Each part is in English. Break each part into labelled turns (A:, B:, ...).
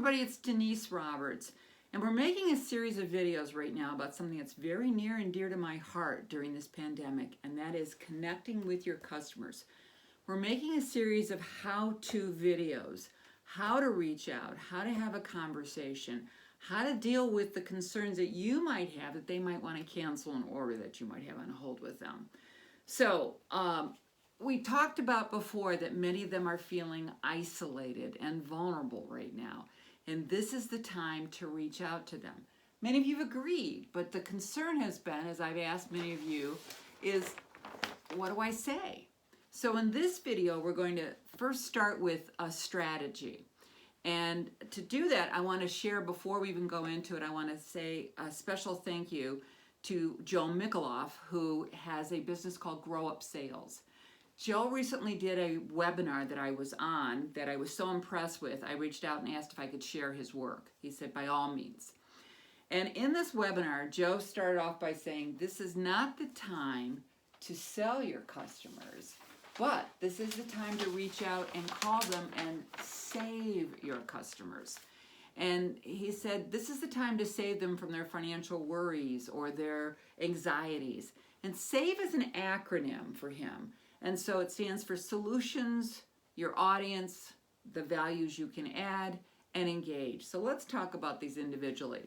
A: everybody, it's Denise Roberts, and we're making a series of videos right now about something that's very near and dear to my heart during this pandemic, and that is connecting with your customers. We're making a series of how-to videos, how to reach out, how to have a conversation, how to deal with the concerns that you might have that they might want to cancel an order that you might have on hold with them. So, we talked about before that many of them are feeling isolated and vulnerable right now. And this is the time to reach out to them. Many of you have agreed, but the concern has been, as I've asked many of you, is what do I say? So in this video, we're going to first start with a strategy. And to do that, I want to share, before we even go into it, I want to say a special thank you to Joe Mikaloff, who has a business called Grow Up Sales. Joe recently did a webinar that I was on that I was so impressed with. I reached out and asked if I could share his work. He said, by all means. And in this webinar, Joe started off by saying, this is not the time to sell your customers, but this is the time to reach out and call them and save your customers. And he said, this is the time to save them from their financial worries or their anxieties. And SAVE is an acronym for him. And so it stands for solutions, your audience, the values you can add, and engage. So let's talk about these individually.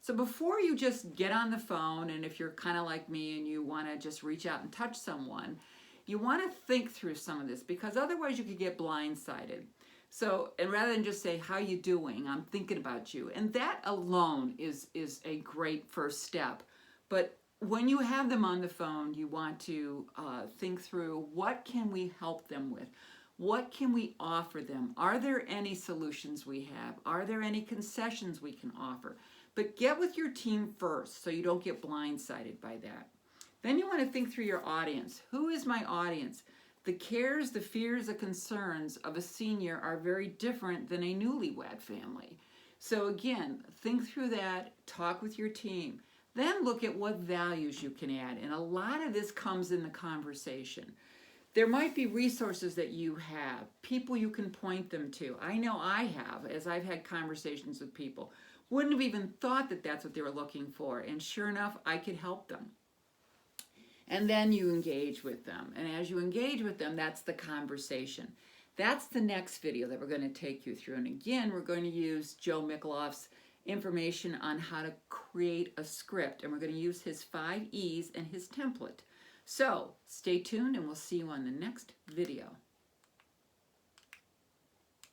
A: So before you just get on the phone, and if you're kind of like me and you want to just reach out and touch someone, you want to think through some of this, because otherwise you could get blindsided. So, and rather than just say, how you doing? I'm thinking about you. And that alone is a great first step. But when you have them on the phone, you want to think through, what can we help them with? What can we offer them? Are there any solutions we have? Are there any concessions we can offer? But get with your team first so you don't get blindsided by that. Then you want to think through your audience. Who is my audience? The cares, the fears, the concerns of a senior are very different than a newlywed family. So again, think through that, talk with your team. Then look at what values you can add. And a lot of this comes in the conversation. There might be resources that you have, people you can point them to. I know I have, as I've had conversations with people. Wouldn't have even thought that that's what they were looking for. And sure enough, I could help them. And then you engage with them. And as you engage with them, that's the conversation. That's the next video that we're going to take you through. And again, we're going to use Joe Mikaloff's information on how to create a script, and we're going to use his 5 E's and his template. So stay tuned, and we'll see you on the next video.